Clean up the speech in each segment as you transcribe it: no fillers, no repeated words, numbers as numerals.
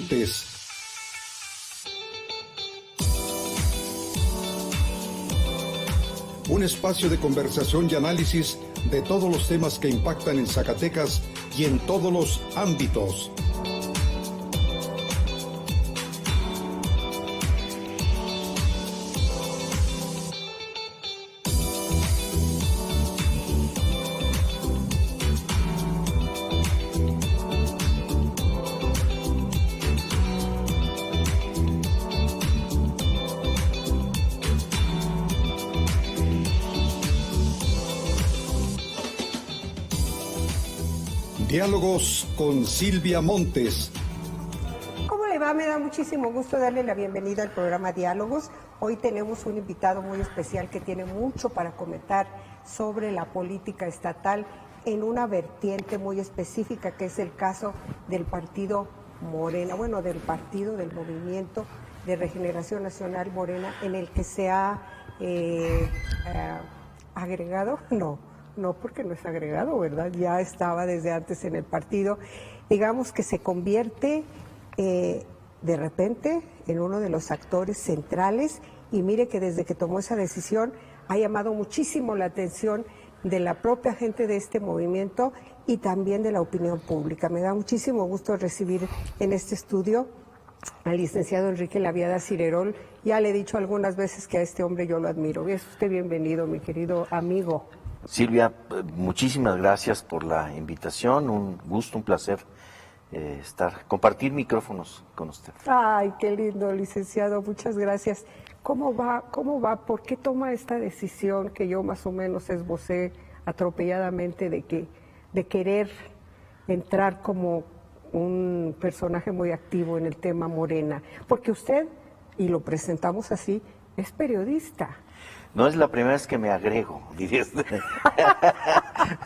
Montes. Un espacio de conversación y análisis de todos los temas que impactan en Zacatecas y en todos los ámbitos. Diálogos con Silvia Montes. ¿Cómo le va? Me da muchísimo gusto darle la bienvenida al programa Diálogos. Hoy tenemos un invitado muy especial que tiene mucho para comentar sobre la política estatal en una vertiente muy específica, que es el caso del partido Morena, bueno, del partido, del Movimiento de Regeneración Nacional Morena, en el que se ha agregado, no, porque no es agregado, ¿verdad? Ya estaba desde antes en el partido. Digamos que se convierte de repente en uno de los actores centrales, y mire que desde que tomó esa decisión ha llamado muchísimo la atención de la propia gente de este movimiento y también de la opinión pública. Me da muchísimo gusto recibir en este estudio al licenciado Enrique Laviada Cirerol. Ya le he dicho algunas veces que a este hombre yo lo admiro. Es usted bienvenido, mi querido amigo. Silvia, muchísimas gracias por la invitación, un gusto, un placer compartir micrófonos con usted. Ay, qué lindo, licenciado, muchas gracias. ¿Cómo va? ¿Por qué toma esta decisión que yo más o menos esbocé atropelladamente de querer entrar como un personaje muy activo en el tema Morena? Porque usted, y lo presentamos así, es periodista. No es la primera vez que me agrego, diría usted.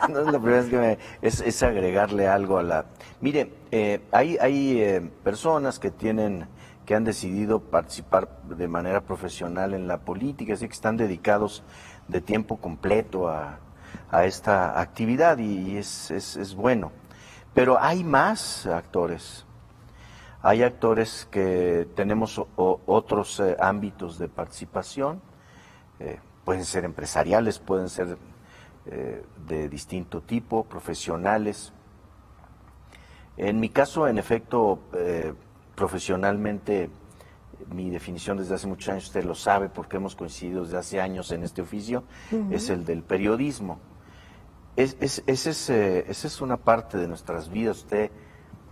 No es la primera vez que es agregarle algo a la... Mire, hay personas que han decidido participar de manera profesional en la política, así que están dedicados de tiempo completo a esta actividad, y es bueno. Pero hay más actores. Hay actores que tenemos otros ámbitos de participación. Pueden ser empresariales, pueden ser de distinto tipo, profesionales. En mi caso, en efecto, profesionalmente, mi definición desde hace muchos años, usted lo sabe porque hemos coincidido desde hace años en este oficio, es el del periodismo. Esa es una parte de nuestras vidas. Usted,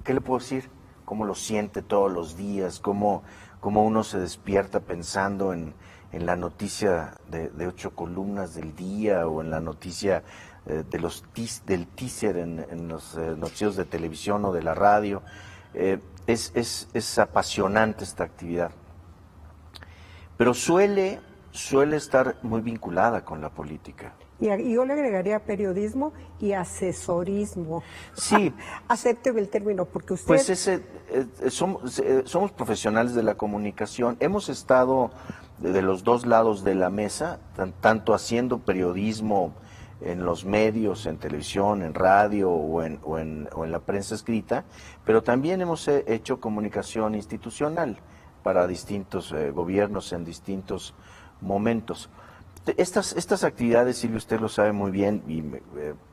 ¿qué le puedo decir? ¿Cómo lo siente todos los días? ¿Cómo uno se despierta pensando en la noticia de 8 columnas del día, o en la noticia del teaser en los noticieros de televisión o de la radio? Es apasionante esta actividad, pero suele estar muy vinculada con la política. Y yo le agregaría periodismo y asesorismo. Sí. Acépteme el término, porque usted... Pues somos profesionales de la comunicación. Hemos estado de los dos lados de la mesa, tanto haciendo periodismo en los medios, en televisión, en radio o en la prensa escrita, pero también hemos hecho comunicación institucional para distintos gobiernos en distintos momentos. Estas actividades, Silvia, usted lo sabe muy bien, y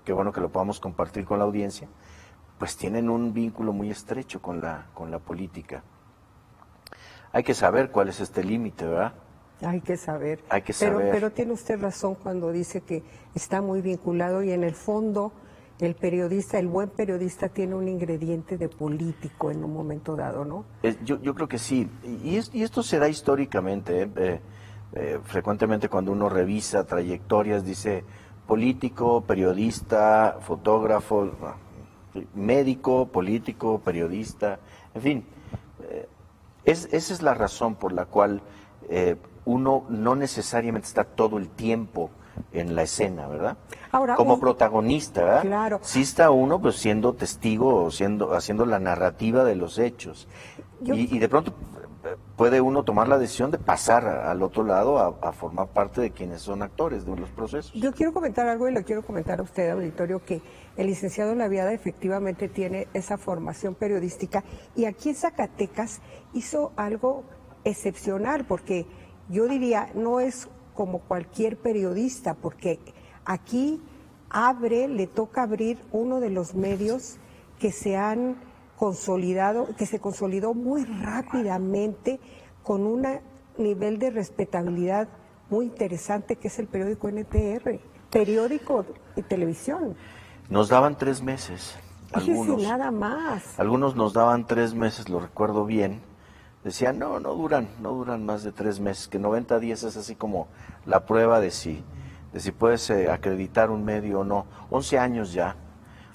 qué bueno que lo podamos compartir con la audiencia, pues tienen un vínculo muy estrecho con la política. Hay que saber cuál es este límite, ¿verdad? Hay que saber. Hay que saber. Pero tiene usted razón cuando dice que está muy vinculado, y en el fondo el buen periodista tiene un ingrediente de político en un momento dado, ¿no? Yo creo que sí, y esto se da históricamente. Frecuentemente cuando uno revisa trayectorias dice político, periodista, fotógrafo, médico, político, periodista, en fin. Esa es la razón por la cual uno no necesariamente está todo el tiempo en la escena, ¿verdad? Ahora, como protagonista, ¿verdad? Claro. Sí está uno pues siendo testigo, haciendo la narrativa de los hechos. Y de pronto puede uno tomar la decisión de pasar al otro lado a formar parte de quienes son actores de los procesos. Yo quiero comentar algo y le quiero comentar a usted, auditorio, que el licenciado Laviada efectivamente tiene esa formación periodística y aquí en Zacatecas hizo algo excepcional, porque yo diría, no es como cualquier periodista, porque aquí le toca abrir uno de los medios que se han consolidado, que se consolidó muy rápidamente con un nivel de respetabilidad muy interesante, que es el periódico NTR, periódico y televisión. Nos daban 3 meses, algunos. Nada más. Algunos nos daban 3 meses, lo recuerdo bien. Decían, no duran más de 3 meses, que 90 días es así como la prueba de si puedes acreditar un medio o no. 11 años ya,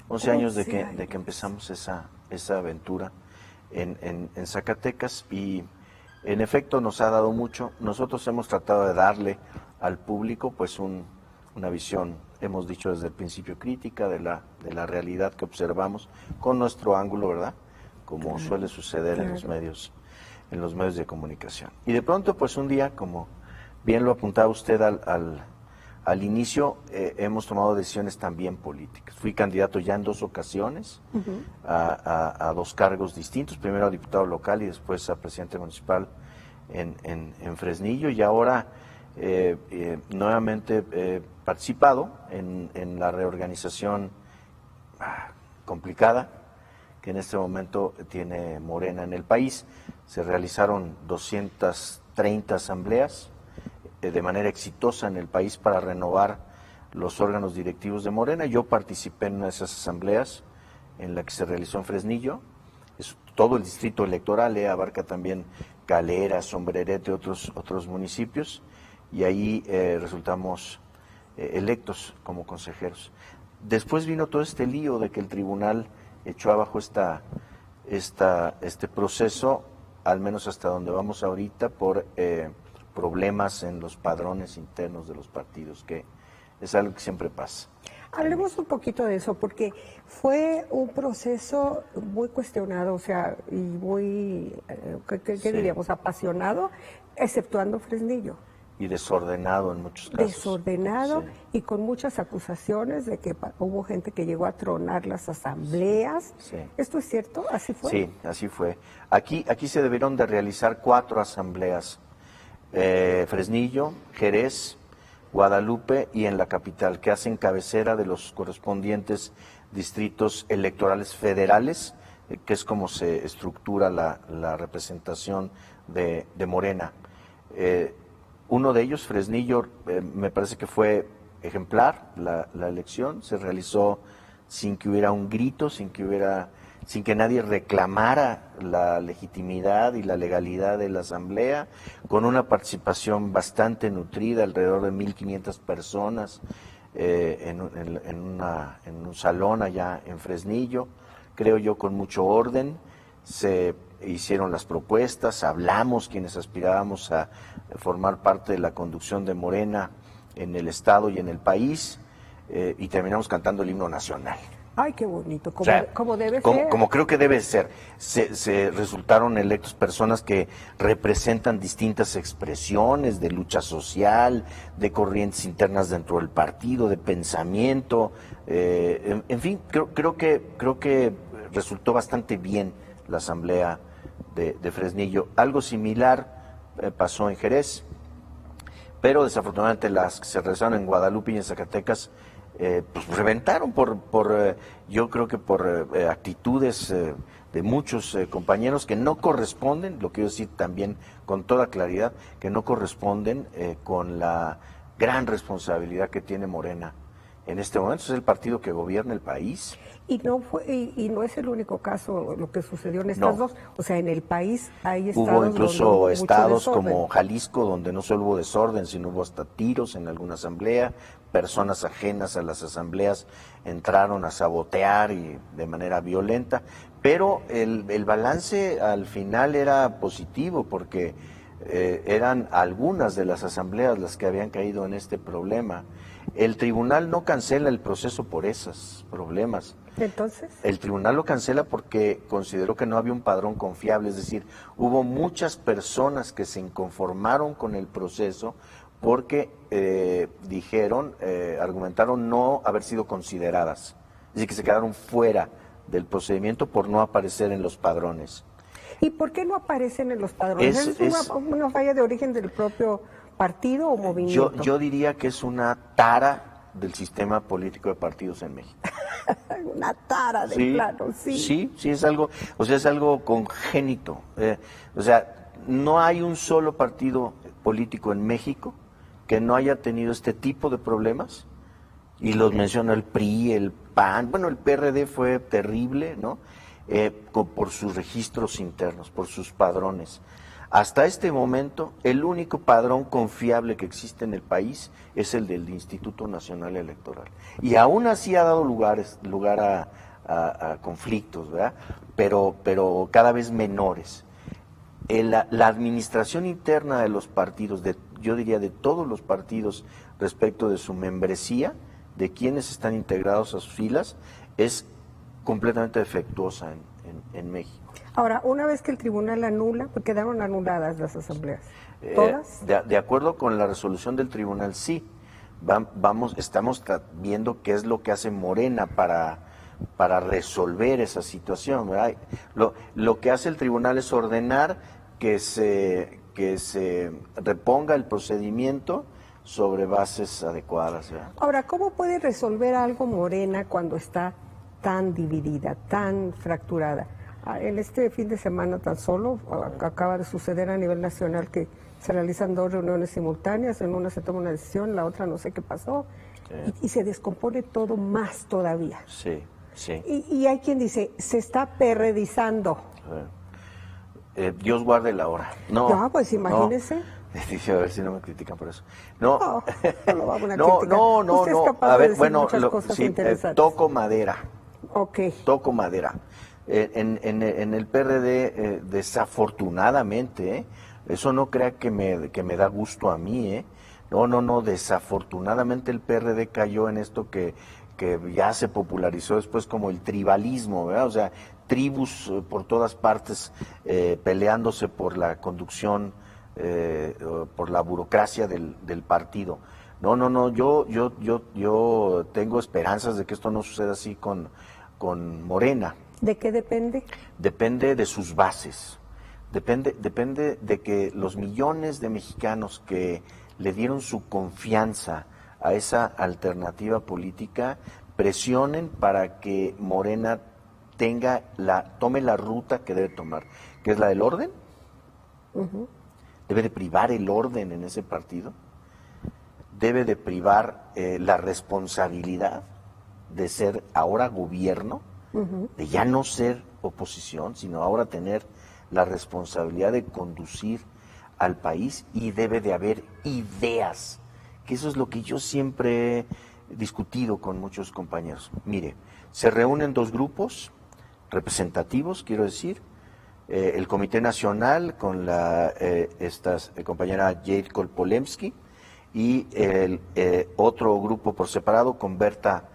11 años de que empezamos esa aventura en Zacatecas, y en efecto nos ha dado mucho. Nosotros hemos tratado de darle al público pues una visión, hemos dicho desde el principio, crítica de la realidad que observamos con nuestro ángulo, ¿verdad? Como suele suceder en los medios de comunicación. Y de pronto pues un día, como bien lo apuntaba usted al inicio, hemos tomado decisiones también políticas. Fui candidato ya en 2 ocasiones a 2 cargos distintos, primero a diputado local y después a presidente municipal en Fresnillo, y ahora nuevamente he participado en la reorganización complicada que en este momento tiene Morena en el país. Se realizaron 230 asambleas de manera exitosa en el país para renovar los órganos directivos de Morena. Yo participé en una de esas asambleas en la que se realizó en Fresnillo. Es todo el distrito electoral, abarca también Calera, Sombrerete, otros municipios, y ahí resultamos electos como consejeros. Después vino todo este lío de que el tribunal echó abajo este proceso, al menos hasta donde vamos ahorita, por problemas en los padrones internos de los partidos, que es algo que siempre pasa. Hablemos un poquito de eso, porque fue un proceso muy cuestionado, o sea, y muy, ¿qué diríamos?, apasionado, exceptuando Fresnillo. Y desordenado en muchos casos. Desordenado, sí. Y con muchas acusaciones de que hubo gente que llegó a tronar las asambleas. Sí. ¿Esto es cierto? ¿Así fue? Sí, así fue. Aquí se debieron de realizar 4 asambleas. Fresnillo, Jerez, Guadalupe y en la capital, que hacen cabecera de los correspondientes distritos electorales federales, que es como se estructura la representación de Morena. Uno de ellos, Fresnillo, me parece que fue ejemplar la elección, se realizó sin que hubiera un grito, sin que nadie reclamara la legitimidad y la legalidad de la asamblea, con una participación bastante nutrida, alrededor de 1,500 personas en un salón allá en Fresnillo, creo yo con mucho orden. Se hicieron las propuestas, hablamos quienes aspirábamos a formar parte de la conducción de Morena en el Estado y en el país, y terminamos cantando el himno nacional. Ay, qué bonito, como, o sea, como debe ser. Como creo que debe ser. Se resultaron electos personas que representan distintas expresiones de lucha social, de corrientes internas dentro del partido, de pensamiento. En fin, creo que resultó bastante bien la asamblea de Fresnillo. Algo similar pasó en Jerez, pero desafortunadamente las que se realizaron en Guadalupe y en Zacatecas pues reventaron yo creo que por actitudes de muchos compañeros que no corresponden, lo quiero decir también con toda claridad, que no corresponden con la gran responsabilidad que tiene Morena en este momento. Es el partido que gobierna el país. Y no es el único caso lo que sucedió en estas dos. O sea, en el país hay estados. Hubo incluso estados como Jalisco, donde no solo hubo desorden, sino hubo hasta tiros en alguna asamblea. Personas ajenas a las asambleas entraron a sabotear y de manera violenta. Pero el balance al final era positivo, porque eran algunas de las asambleas las que habían caído en este problema. El tribunal no cancela el proceso por esos problemas. Entonces, El tribunal lo cancela porque consideró que no había un padrón confiable, es decir, hubo muchas personas que se inconformaron con el proceso porque argumentaron no haber sido consideradas, es decir, que se quedaron fuera del procedimiento por no aparecer en los padrones. ¿y por qué no aparecen en los padrones? ¿Es una falla de origen del propio partido o movimiento? Yo diría que es una tara del sistema político de partidos en México. Una tara de plano, sí. Sí, es algo, o sea, es algo congénito. O sea, no hay un solo partido político en México que no haya tenido este tipo de problemas, y los menciona el PRI, el PAN, bueno, el PRD fue terrible, ¿no? Por sus registros internos, por sus padrones. Hasta este momento, el único padrón confiable que existe en el país es el del Instituto Nacional Electoral. Y aún así ha dado lugar a conflictos, ¿verdad? Pero cada vez menores. La administración interna de los partidos, yo diría de todos los partidos respecto de su membresía, de quienes están integrados a sus filas, es completamente defectuosa en México. Ahora, una vez que el tribunal anula, pues quedaron anuladas las asambleas. ¿Todas? De acuerdo con la resolución del tribunal, sí. Estamos viendo qué es lo que hace Morena para resolver esa situación, ¿verdad? Lo que hace el tribunal es ordenar que se reponga el procedimiento sobre bases adecuadas, ¿verdad? Ahora, ¿cómo puede resolver algo Morena cuando está tan dividida, tan fracturada? En este fin de semana tan solo acaba de suceder a nivel nacional que se realizan 2 reuniones simultáneas, en una se toma una decisión, la otra no sé qué pasó, y se descompone todo más todavía. Sí. Y hay quien dice, se está perredizando. Dios guarde la hora. No, pues imagínese. Dice, a ver si no me critican por eso. No, no lo vamos a criticar. No. Usted es capaz A de ver, decir bueno, muchas cosas interesantes. toco madera. Ok. Toco madera. En el PRD, desafortunadamente, eso no crea que me da gusto a mí, No, desafortunadamente el PRD cayó en esto que ya se popularizó después como el tribalismo, ¿verdad? O sea, tribus por todas partes peleándose por la conducción, por la burocracia del partido. No, yo tengo esperanzas de que esto no suceda así con Morena. ¿De qué depende? Depende de sus bases. Depende de que los millones de mexicanos que le dieron su confianza a esa alternativa política presionen para que Morena tome la ruta que debe tomar, que es la del orden. Debe de privar el orden en ese partido. Debe de privar la responsabilidad de ser ahora gobierno, de ya no ser oposición, sino ahora tener la responsabilidad de conducir al país, y debe de haber ideas, que eso es lo que yo siempre he discutido con muchos compañeros. Mire, se reúnen 2 grupos representativos, quiero decir, el Comité Nacional con la compañera Jade Kolpolemsky, y el otro grupo por separado con Berta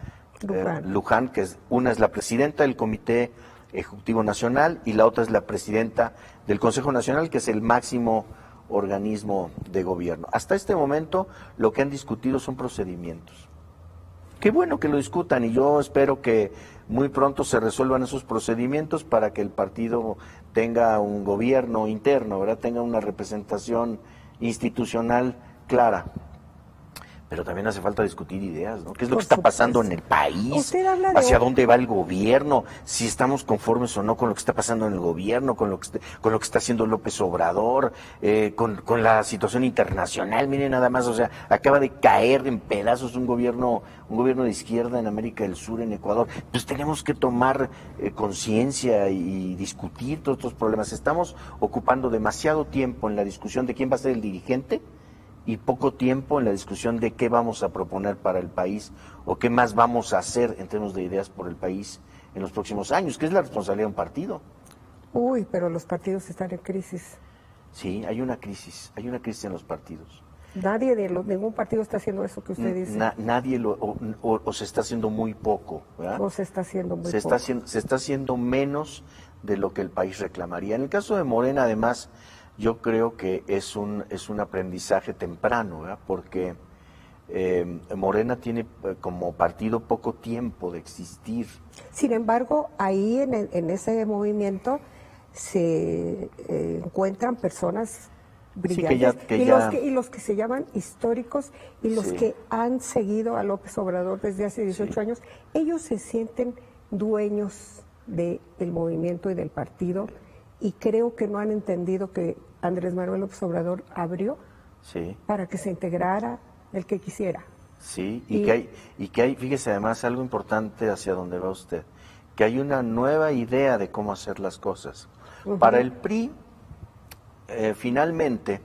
Luján, que una es la presidenta del Comité Ejecutivo Nacional y la otra es la presidenta del Consejo Nacional, que es el máximo organismo de gobierno. Hasta este momento lo que han discutido son procedimientos. Qué bueno que lo discutan, y yo espero que muy pronto se resuelvan esos procedimientos para que el partido tenga un gobierno interno, ¿verdad? Tenga una representación institucional clara. Pero también hace falta discutir ideas, ¿no? ¿Qué es lo que está pasando en el país? ¿Hacia dónde va el gobierno? Si estamos conformes o no con lo que está pasando en el gobierno, con lo que está haciendo López Obrador, con la situación internacional. Miren nada más, o sea, acaba de caer en pedazos un gobierno de izquierda en América del Sur, en Ecuador. Pues tenemos que tomar conciencia y discutir todos estos problemas. Estamos ocupando demasiado tiempo en la discusión de quién va a ser el dirigente, y poco tiempo en la discusión de qué vamos a proponer para el país o qué más vamos a hacer en términos de ideas por el país en los próximos años, que es la responsabilidad de un partido. Pero los partidos están en crisis. Sí, hay una crisis en los partidos. Nadie ningún partido está haciendo eso que usted dice. Nadie o se está haciendo muy poco, ¿verdad? O se está haciendo muy se poco. se está haciendo menos de lo que el país reclamaría. En el caso de Morena, además, yo creo que es un aprendizaje temprano, ¿verdad? Porque Morena tiene como partido poco tiempo de existir. Sin embargo, ahí en ese movimiento se encuentran personas brillantes, y los que se llaman históricos y los que han seguido a López Obrador desde hace 18 años, ellos se sienten dueños del movimiento y del partido, y creo que no han entendido que Andrés Manuel López Obrador abrió para que se integrara el que quisiera. Sí, y que hay, fíjese además algo importante hacia donde va usted, que hay una nueva idea de cómo hacer las cosas. Para el PRI, finalmente,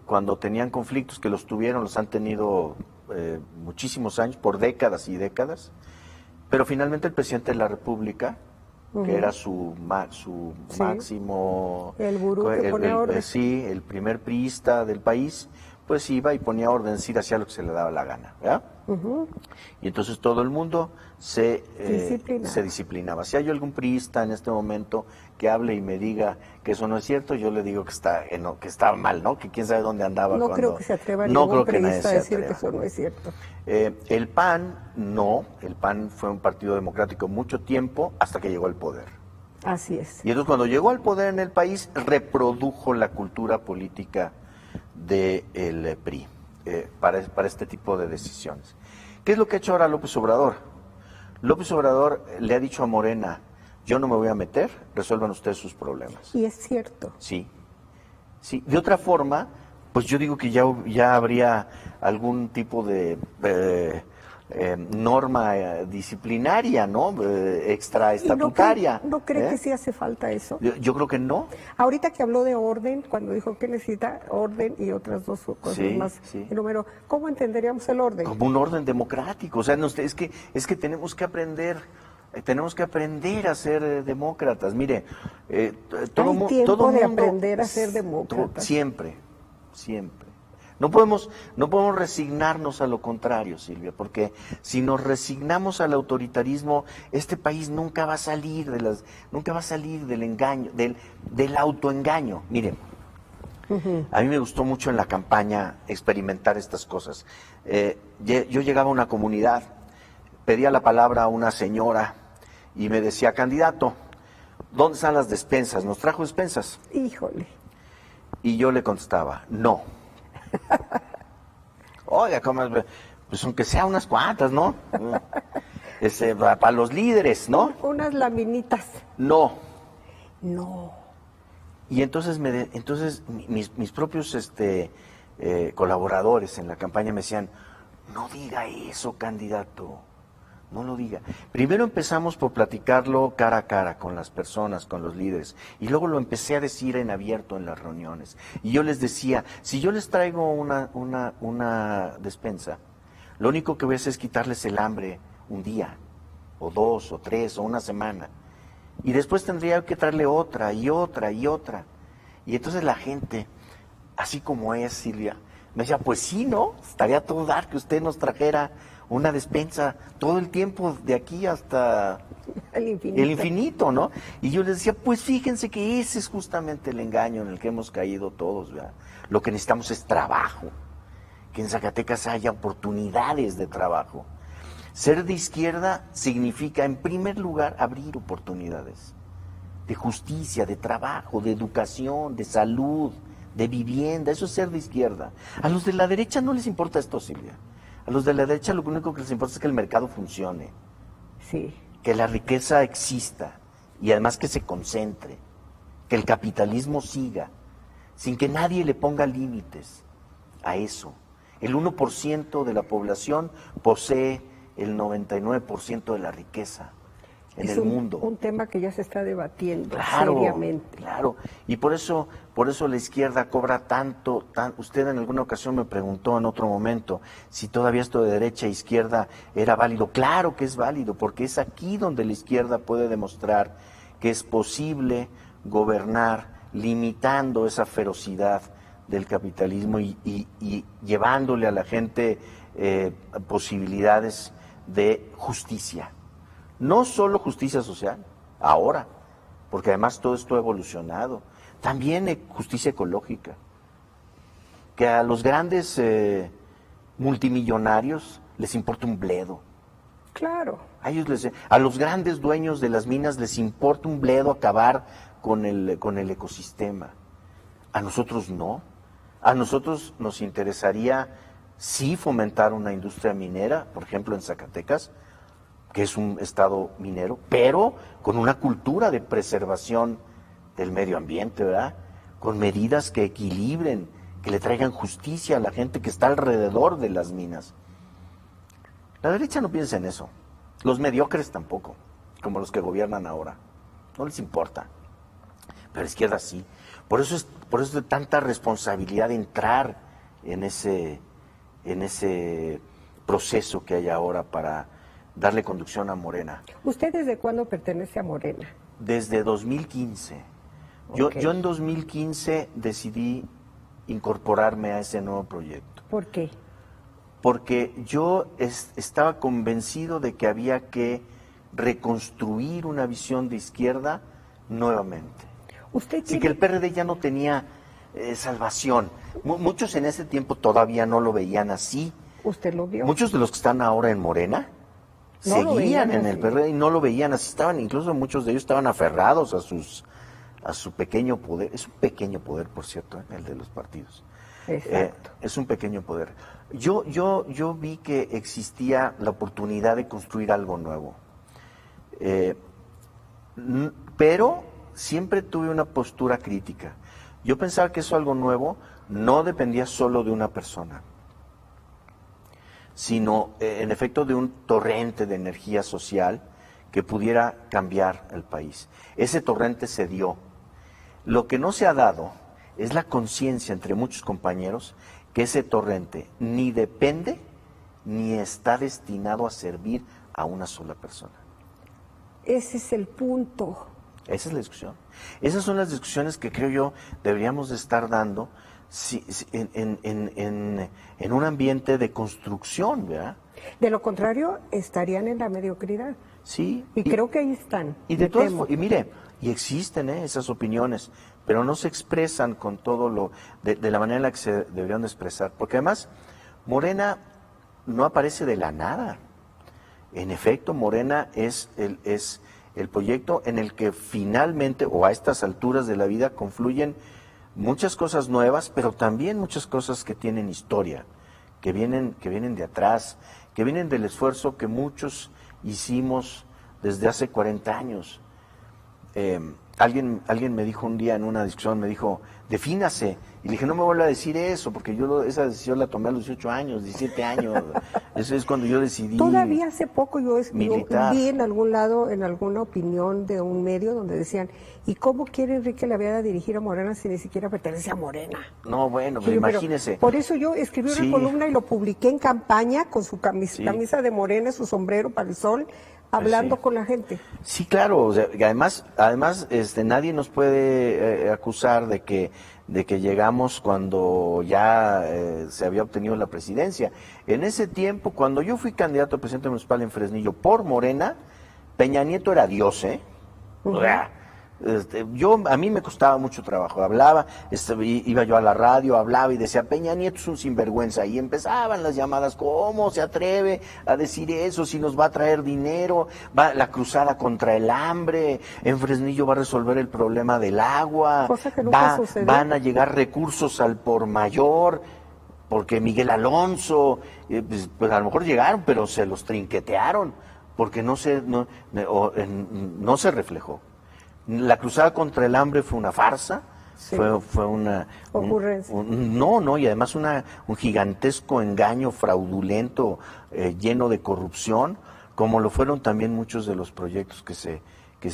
cuando tenían conflictos, que los han tenido muchísimos años, por décadas y décadas, pero finalmente el presidente de la República, que era su máximo, el gurú que ponía orden. El primer priista del país, pues iba y ponía orden, es decir, hacía lo que se le daba la gana, ¿verdad? Y entonces todo el mundo se disciplinaba. Si hay algún priista en este momento que hable y me diga que eso no es cierto, yo le digo que está mal, ¿no? Que quién sabe dónde andaba. No creo que se atreva ningún priista a decir que eso no es cierto. El PAN, no. El PAN fue un partido democrático mucho tiempo hasta que llegó al poder. Así es. Y entonces cuando llegó al poder en el país, reprodujo la cultura política del PRI para este tipo de decisiones. ¿Qué es lo que ha hecho ahora López Obrador? López Obrador le ha dicho a Morena, yo no me voy a meter, resuelvan ustedes sus problemas. Y es cierto. Sí. De otra forma, pues yo digo que ya habría algún tipo de norma disciplinaria, ¿no? Extraestatutaria. ¿No cree que sí hace falta eso? Yo creo que no. Ahorita que habló de orden, cuando dijo que necesita orden y otras dos cosas más, el número, ¿cómo entenderíamos el orden? Como un orden democrático. O sea, es que tenemos que aprender a ser demócratas. Mire, todo mundo aprender a ser demócratas. Siempre. No podemos resignarnos a lo contrario, Silvia, porque si nos resignamos al autoritarismo, este país nunca va a salir del engaño, del autoengaño. Miren, a mí me gustó mucho en la campaña experimentar estas cosas. Yo llegaba a una comunidad, pedía la palabra a una señora y me decía, candidato, ¿dónde están las despensas? ¿Nos trajo despensas? Híjole. Y yo le contestaba, no. Oiga, pues aunque sea unas cuantas, ¿no? Para los líderes, ¿no? Unas laminitas. No. Y entonces mis propios colaboradores en la campaña me decían, no diga eso, candidato. No lo diga. Primero empezamos por platicarlo cara a cara con las personas, con los líderes, y luego lo empecé a decir en abierto en las reuniones. Y yo les decía, si yo les traigo una despensa, lo único que voy a hacer es quitarles el hambre un día, o 2, o 3, o una semana. Y después tendría que traerle otra, y otra, y otra. Y entonces la gente, así como es, Silvia, me decía, pues sí, ¿no? Estaría todo dar que usted nos trajera una despensa todo el tiempo de aquí hasta el infinito, ¿no? Y yo les decía, pues fíjense que ese es justamente el engaño en el que hemos caído todos, ¿verdad? Lo que necesitamos es trabajo, que en Zacatecas haya oportunidades de trabajo. Ser de izquierda significa, en primer lugar, abrir oportunidades de justicia, de trabajo, de educación, de salud, de vivienda. Eso es ser de izquierda. A los de la derecha no les importa esto, Silvia. A los de la derecha lo único que les importa es que el mercado funcione, que la riqueza exista y además que se concentre, que el capitalismo siga, sin que nadie le ponga límites a eso. El 1% de la población posee el 99% de la riqueza en el mundo. Es un tema que ya se está debatiendo seriamente. Claro, y por eso la izquierda cobra tanto. Usted en alguna ocasión me preguntó en otro momento si todavía esto de derecha e izquierda era válido. Claro que es válido, porque es aquí donde la izquierda puede demostrar que es posible gobernar limitando esa ferocidad del capitalismo y llevándole a la gente posibilidades de justicia. No solo justicia social, ahora, porque además todo esto ha evolucionado. También justicia ecológica. Que a los grandes multimillonarios les importa un bledo. Claro. A los grandes dueños de las minas les importa un bledo acabar con el ecosistema. A nosotros no. A nosotros nos interesaría sí fomentar una industria minera, por ejemplo en Zacatecas, que es un estado minero, pero con una cultura de preservación del medio ambiente, ¿verdad? Con medidas que equilibren, que le traigan justicia a la gente que está alrededor de las minas. La derecha no piensa en eso. Los mediocres tampoco, como los que gobiernan ahora. No les importa. Pero la izquierda sí. Por eso es de tanta responsabilidad entrar en ese proceso que hay ahora para darle conducción a Morena. ¿Usted desde cuándo pertenece a Morena? Desde 2015. Okay. Yo en 2015 decidí incorporarme a ese nuevo proyecto. ¿Por qué? Porque yo estaba convencido de que había que reconstruir una visión de izquierda nuevamente. Sí, que el PRD ya no tenía salvación. Muchos en ese tiempo todavía no lo veían así. ¿Usted lo vio? Muchos de los que están ahora en Morena no seguían en el PRD y no lo veían así. Incluso muchos de ellos estaban aferrados a su pequeño poder. Es un pequeño poder, por cierto, el de los partidos. Exacto. Es un pequeño poder. Yo vi que existía la oportunidad de construir algo nuevo. Pero siempre tuve una postura crítica. Yo pensaba que eso algo nuevo no dependía solo de una persona, sino en efecto de un torrente de energía social que pudiera cambiar el país. Ese torrente se dio. Lo que no se ha dado es la conciencia entre muchos compañeros que ese torrente ni depende ni está destinado a servir a una sola persona. Ese es el punto. Esa es la discusión. Esas son las discusiones que creo yo deberíamos de estar dando en un ambiente de construcción, ¿verdad? De lo contrario, estarían en la mediocridad. Sí. Y creo que ahí están. Y mire, y existen esas opiniones, pero no se expresan con todo de la manera en la que se deberían de expresar. Porque además, Morena no aparece de la nada. En efecto, Morena es el proyecto en el que finalmente, o a estas alturas de la vida, confluyen muchas cosas nuevas, pero también muchas cosas que tienen historia, que vienen de atrás, que vienen del esfuerzo que muchos hicimos desde hace 40 años. Alguien me dijo un día en una discusión, me dijo, defínase. Y le dije, no me vuelva a decir eso, porque yo esa decisión la tomé a los 18 años, 17 años. Eso es cuando yo decidí. Todavía hace poco yo militar. Vi en algún lado, en alguna opinión de un medio, donde decían, ¿y cómo quiere Enrique Laveda dirigir a Morena si ni siquiera pertenece a Morena? No, bueno, pero imagínese. Por eso yo escribí una columna y lo publiqué en campaña con su camisa de Morena, su sombrero para el sol, hablando con la gente. Sí, claro, o sea, además nadie nos puede acusar de que llegamos cuando ya se había obtenido la presidencia. En ese tiempo, cuando yo fui candidato a presidente municipal en Fresnillo por Morena, Peña Nieto era Dios, Uh-huh. O sea, a mí me costaba mucho trabajo, hablaba, iba yo a la radio, hablaba y decía, Peña Nieto es un sinvergüenza, y empezaban las llamadas, ¿cómo se atreve a decir eso? Si nos va a traer dinero, va la cruzada contra el hambre, en Fresnillo va a resolver el problema del agua, cosa que nunca sucedió. Van a llegar recursos al por mayor, porque Miguel Alonso, pues a lo mejor llegaron, pero se los trinquetearon, porque no se reflejó. La cruzada contra el hambre fue una farsa, sí. fue una ocurrencia. Y además un gigantesco engaño fraudulento, lleno de corrupción, como lo fueron también muchos de los proyectos que se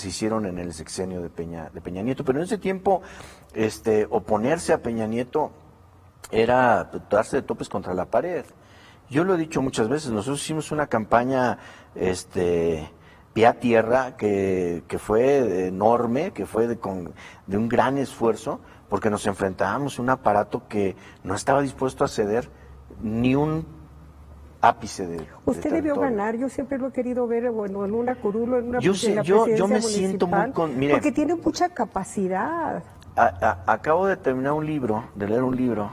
hicieron en el sexenio de Peña Nieto. Pero en ese tiempo, oponerse a Peña Nieto era darse de topes contra la pared. Yo lo he dicho muchas veces, nosotros hicimos una campaña pie a tierra, que fue enorme, que fue de un gran esfuerzo, porque nos enfrentábamos a un aparato que no estaba dispuesto a ceder ni un ápice de Usted debió territorio. ganar, yo siempre lo he querido ver, bueno, en una curul, en una Yo en la yo presidencia me siento muy municipal, mire, porque tiene mucha capacidad. acabo de terminar de leer un libro,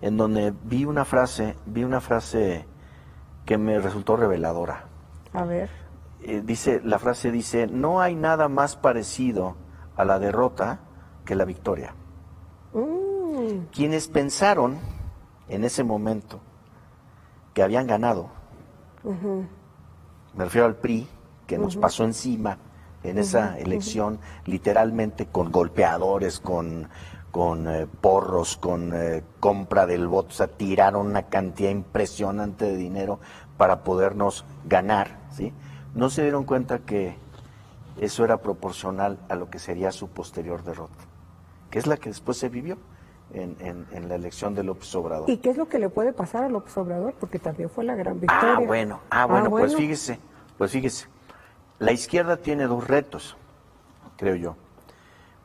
en donde vi una frase que me resultó reveladora. A ver. La frase dice, no hay nada más parecido a la derrota que la victoria. Quienes pensaron en ese momento que habían ganado, me refiero al PRI, que nos pasó encima en esa elección, literalmente con golpeadores, con porros, con compra del voto, o sea, tiraron una cantidad impresionante de dinero para podernos ganar, ¿sí? No se dieron cuenta que eso era proporcional a lo que sería su posterior derrota, que es la que después se vivió en la elección de López Obrador. ¿Y qué es lo que le puede pasar a López Obrador? Porque también fue la gran victoria. Bueno, pues fíjese, la izquierda tiene dos retos, creo yo.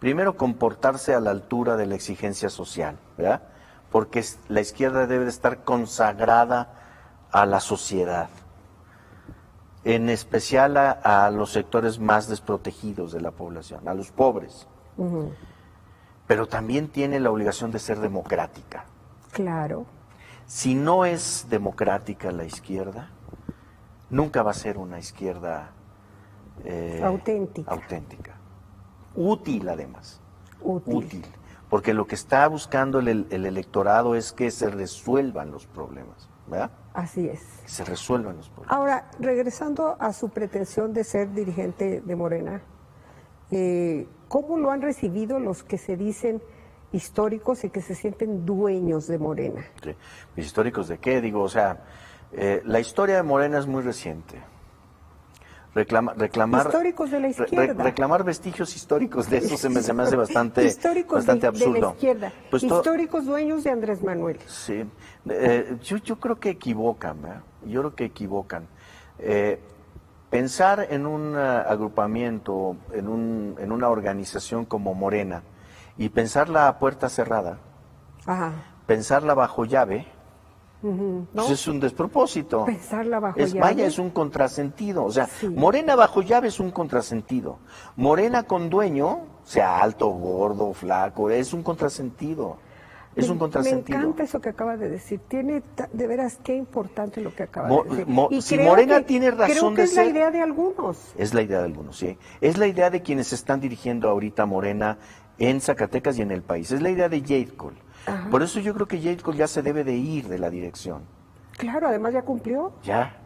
Primero, comportarse a la altura de la exigencia social, ¿verdad? Porque la izquierda debe de estar consagrada a la sociedad, en especial a los sectores más desprotegidos de la población, a los pobres. Pero también tiene la obligación de ser democrática. Claro. Si no es democrática la izquierda, nunca va a ser una izquierda auténtica. Útil, además. Útil. Porque lo que está buscando el electorado es que se resuelvan los problemas, ¿verdad? Así es. Que se resuelvan los problemas. Ahora, regresando a su pretensión de ser dirigente de Morena, ¿cómo lo han recibido los que se dicen históricos y que se sienten dueños de Morena? Sí. ¿Mis históricos de qué? Digo, o sea, la historia de Morena es muy reciente. Reclamar históricos de la izquierda. Reclamar vestigios históricos de eso se me hace bastante históricos absurdo. De la izquierda. Pues históricos dueños de Andrés Manuel. Sí. Yo creo que equivocan, ¿verdad? Yo creo que equivocan. Pensar en un agrupamiento, en una organización como Morena, y pensarla a puerta cerrada, pensarla bajo llave, ¿no? Pues es un despropósito. Pensarla bajo llave. Vaya, es un contrasentido. O sea, sí. Morena bajo llave es un contrasentido. Morena con dueño, sea alto, gordo, flaco, es un contrasentido. Es un contrasentido. Me encanta eso que acaba de decir. Tiene, de veras, qué importante lo que acaba de decir. Y si Morena tiene razón creo que de es ser, la idea de algunos. Es la idea de algunos, sí. Es la idea de quienes están dirigiendo ahorita Morena en Zacatecas y en el país. Es la idea de Jade Cole. Por eso yo creo que Jade Cole ya se debe de ir de la dirección. Claro, además ya cumplió. Ya.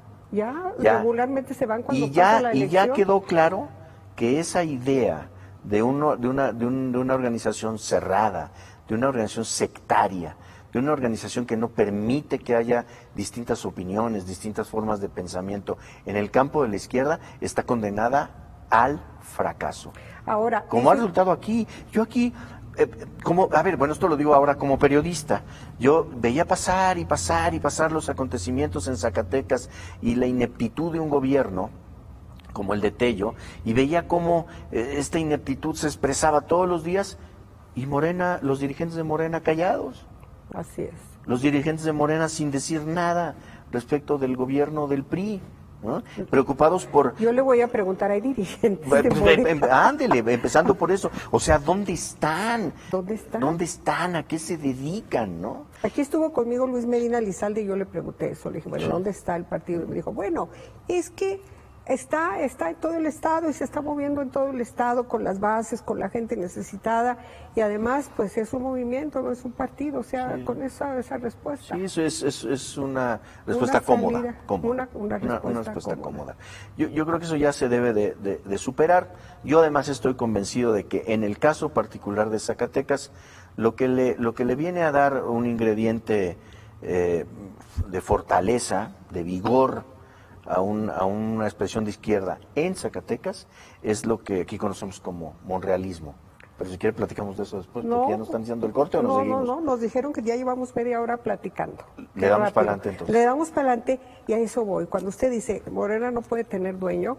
Regularmente se van cuando pasa la elección. Y ya quedó claro que esa idea de una organización cerrada, de una organización sectaria, de una organización que no permite que haya distintas opiniones, distintas formas de pensamiento en el campo de la izquierda, está condenada al fracaso. Ahora, como ha resultado aquí, yo aquí, esto lo digo ahora como periodista, yo veía pasar los acontecimientos en Zacatecas y la ineptitud de un gobierno como el de Tello, y veía cómo esta ineptitud se expresaba todos los días, y Morena, los dirigentes de Morena callados. Así es. Los dirigentes de Morena sin decir nada respecto del gobierno del PRI, ¿no? Preocupados por... Yo le voy a preguntar, ¿hay dirigentes de Morena? Ándele, empezando por eso. O sea, ¿dónde están? ¿Dónde están? ¿A qué se dedican, no? Aquí estuvo conmigo Luis Medina Lizalde y yo le pregunté eso. Le dije, bueno, ¿dónde está el partido? Y me dijo, bueno, es que está en todo el estado y se está moviendo en todo el estado con las bases, con la gente necesitada, y además pues es un movimiento, no es un partido, o sea, sí. Con esa respuesta. Sí, eso es una respuesta cómoda. Una respuesta cómoda. Yo creo que eso ya se debe de superar. Yo además estoy convencido de que en el caso particular de Zacatecas, lo que le viene a dar un ingrediente de fortaleza, de vigor, a una expresión de izquierda en Zacatecas, es lo que aquí conocemos como monrealismo. Pero si quiere platicamos de eso después, porque ya nos están diciendo el corte o nos seguimos. No, nos dijeron que ya llevamos media hora platicando. Le damos para adelante entonces. Le damos para adelante y a eso voy. Cuando usted dice, Morena no puede tener dueño,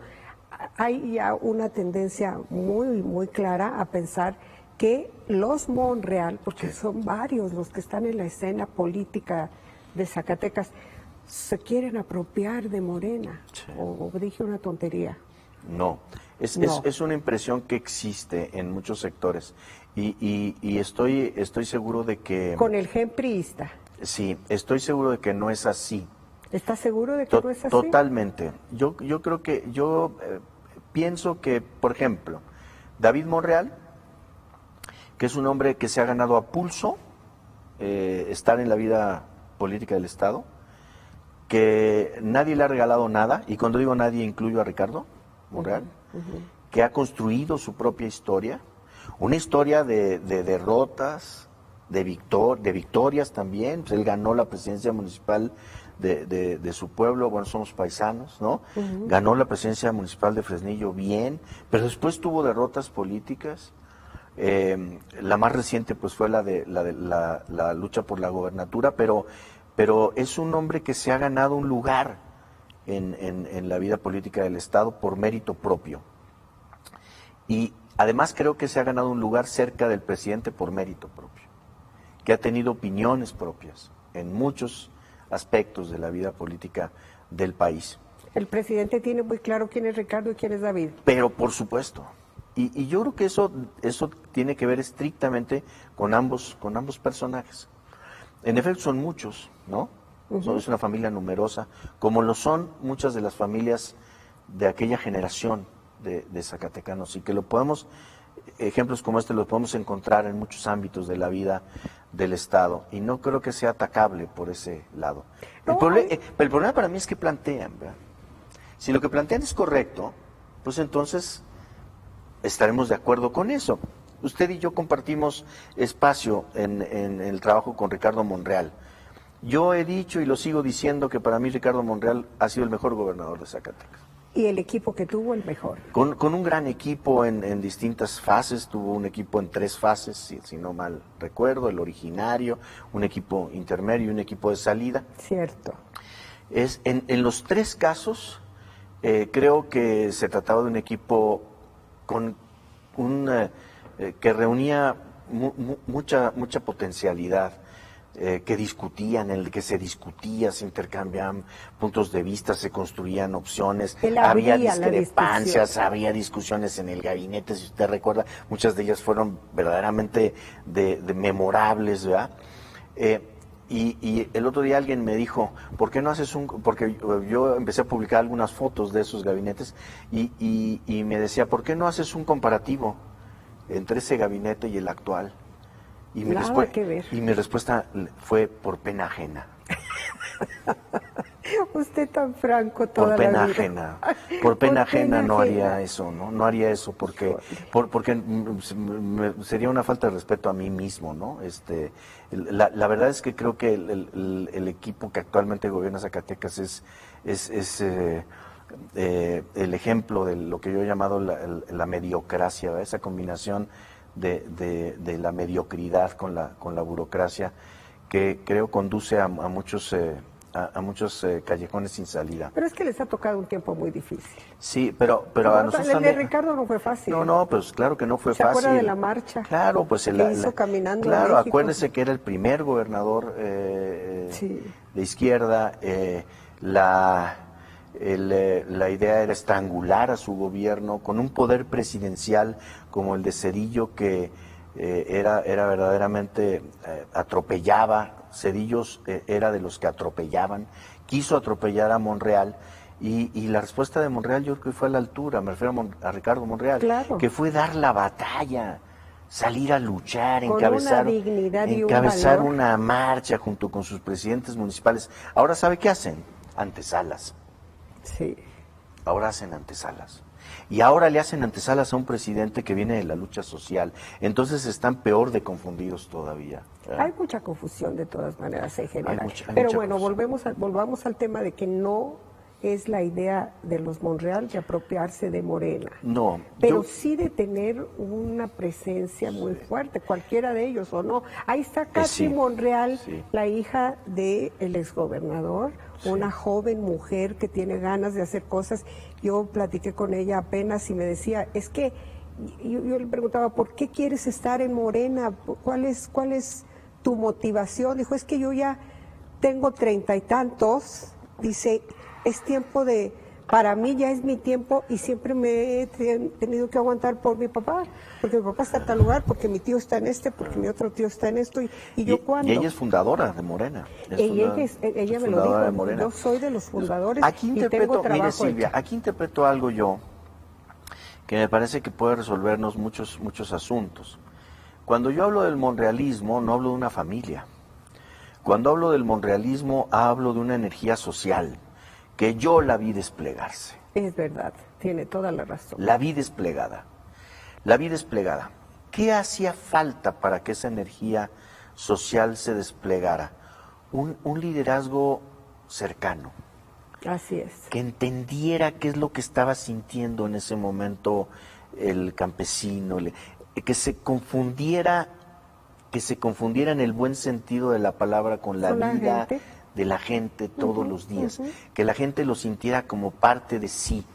hay ya una tendencia muy clara a pensar que los Monreal, porque son varios los que están en la escena política de Zacatecas, se quieren apropiar de Morena. O dije una tontería. No, es una impresión que existe en muchos sectores y estoy seguro de que... Con el gen priista. Sí, estoy seguro de que no es así. ¿Estás seguro de que no es así? Totalmente. Yo creo que, pienso que, por ejemplo, David Monreal, que es un hombre que se ha ganado a pulso estar en la vida política del Estado, que nadie le ha regalado nada, y cuando digo nadie incluyo a Ricardo Monreal, que ha construido su propia historia, una historia de derrotas, de victorias también. Pues él ganó la presidencia municipal de su pueblo, bueno, somos paisanos, ¿no? Ganó la presidencia municipal de Fresnillo bien, pero después tuvo derrotas políticas. La más reciente pues fue la lucha por la gobernatura, pero es un hombre que se ha ganado un lugar en la vida política del Estado por mérito propio. Y además creo que se ha ganado un lugar cerca del presidente por mérito propio, que ha tenido opiniones propias en muchos aspectos de la vida política del país. El presidente tiene muy claro quién es Ricardo y quién es David. Pero por supuesto. Y yo creo que eso tiene que ver estrictamente con ambos personajes. En efecto son muchos, ¿no? Es una familia numerosa, como lo son muchas de las familias de aquella generación de zacatecanos, y que ejemplos como este los podemos encontrar en muchos ámbitos de la vida del Estado, y no creo que sea atacable por ese lado. El problema para mí es que plantean, ¿verdad? Si lo que plantean es correcto, pues entonces estaremos de acuerdo con eso. Usted y yo compartimos espacio en el trabajo con Ricardo Monreal. Yo he dicho y lo sigo diciendo que para mí Ricardo Monreal ha sido el mejor gobernador de Zacatecas. Y el equipo que tuvo, el mejor. Con un gran equipo en distintas fases, tuvo un equipo en 3 fases, si no mal recuerdo, el originario, un equipo intermedio y un equipo de salida. Cierto. En los 3 casos, creo que se trataba de un equipo que reunía mucha potencialidad, que se discutía, se intercambiaban puntos de vista, se construían opciones, había discrepancias, había discusiones en el gabinete, si usted recuerda, muchas de ellas fueron verdaderamente de memorables, ¿verdad? Y el otro día alguien me dijo, ¿por qué no haces porque yo empecé a publicar algunas fotos de esos gabinetes y me decía, ¿por qué no haces un comparativo entre ese gabinete y el actual? Y mi respuesta fue por pena ajena. Usted tan franco toda por pena la vida. Ajena. Por pena ajena no haría eso, ¿no? No haría eso porque sería una falta de respeto a mí mismo, ¿no? La verdad es que creo que el equipo que actualmente gobierna Zacatecas es el ejemplo de lo que yo he llamado la mediocracia, ¿verdad? Esa combinación de la mediocridad con la burocracia, que creo conduce a muchos callejones sin salida. Pero es que les ha tocado un tiempo muy difícil. Sí, pero a nosotros el también... de Ricardo no fue fácil. No, pues claro que no fue fácil. ¿Se acuerda de la marcha? Claro, pues que hizo caminando a México. Acuérdese que era el primer gobernador de izquierda. La idea era estrangular a su gobierno con un poder presidencial como el de Zedillo, que era verdaderamente atropellaba. Zedillo era de los que atropellaban, quiso atropellar a Monreal, y la respuesta de Monreal yo creo que fue a la altura. Me refiero a Ricardo Monreal, claro, que fue dar la batalla, salir a luchar, con encabezar una marcha junto con sus presidentes municipales. Ahora, ¿sabe qué hacen? Antesalas. Sí. Ahora hacen antesalas. Y ahora le hacen antesalas a un presidente que viene de la lucha social. Entonces están peor de confundidos todavía. Hay mucha confusión de todas maneras en general. Hay Pero mucha bueno, confusión. volvamos al tema de que no es la idea de los Monreal de apropiarse de Morena. No, Pero sí de tener una presencia muy fuerte, cualquiera de ellos o no. Ahí está Kathy Monreal, la hija del exgobernador, una joven mujer que tiene ganas de hacer cosas. Yo platiqué con ella apenas y me decía, es que yo le preguntaba, ¿por qué quieres estar en Morena? ¿Cuál es tu motivación? Dijo, es que yo ya tengo 30 y tantos, dice, es tiempo para mí ya es mi tiempo y siempre me he tenido que aguantar por mi papá, porque mi papá está en tal lugar, porque mi tío está en porque mi otro tío está en esto, y yo cuando... Y ella es fundadora de Morena. Ella me lo dijo, yo soy de los fundadores y tengo trabajo. Mire, Silvia, aquí interpreto algo yo que me parece que puede resolvernos muchos asuntos. Cuando yo hablo del monrealismo, no hablo de una familia. Cuando hablo del monrealismo, hablo de una energía social que yo la vi desplegarse. Es verdad, tiene toda la razón. La vi desplegada. ¿Qué hacía falta para que esa energía social se desplegara? Un liderazgo cercano. Así es. Que entendiera qué es lo que estaba sintiendo en ese momento el campesino, que se confundiera en el buen sentido de la palabra con la vida de la gente todos los días, que la gente lo sintiera como parte de sí,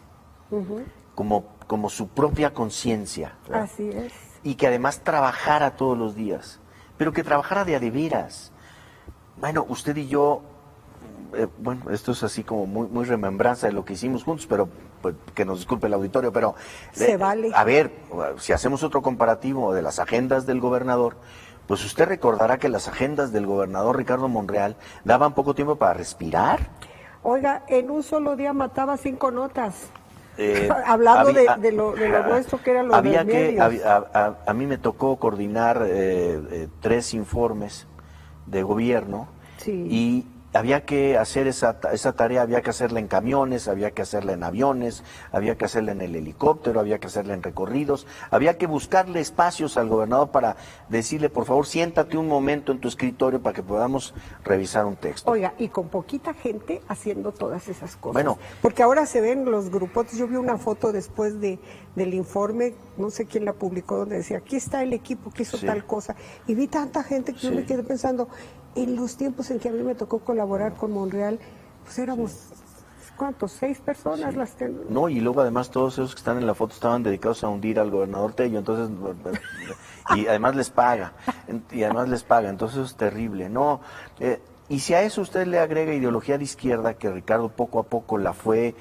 como su propia conciencia. Así es. Y que además trabajara todos los días, pero que trabajara de a de veras. Bueno, usted y yo, bueno, esto es así como muy remembranza de lo que hicimos juntos, pero pues, que nos disculpe el auditorio, pero se vale. A ver, si hacemos otro comparativo de las agendas del gobernador, pues usted recordará que las agendas del gobernador Ricardo Monreal daban poco tiempo para respirar. Oiga, en un solo día mataba 5 notas. Hablando de lo nuestro que era lo de medios. A mí me tocó coordinar 3 informes de gobierno y había que hacer esa tarea, había que hacerla en camiones, había que hacerla en aviones, había que hacerla en el helicóptero, había que hacerla en recorridos, había que buscarle espacios al gobernador para decirle, por favor, siéntate un momento en tu escritorio para que podamos revisar un texto. Oiga, y con poquita gente haciendo todas esas cosas. Bueno, porque ahora se ven los grupos, yo vi una foto después del informe, no sé quién la publicó, donde decía, aquí está el equipo que hizo tal cosa, y vi tanta gente que yo me quedé pensando, en los tiempos en que a mí me tocó colaborar con Monreal, pues éramos, ¿cuántos? 6 personas las que... No, y luego además todos esos que están en la foto estaban dedicados a hundir al gobernador Tello, entonces, y además les paga, entonces es terrible, ¿no? Y si a eso usted le agrega ideología de izquierda, que Ricardo poco a poco la fue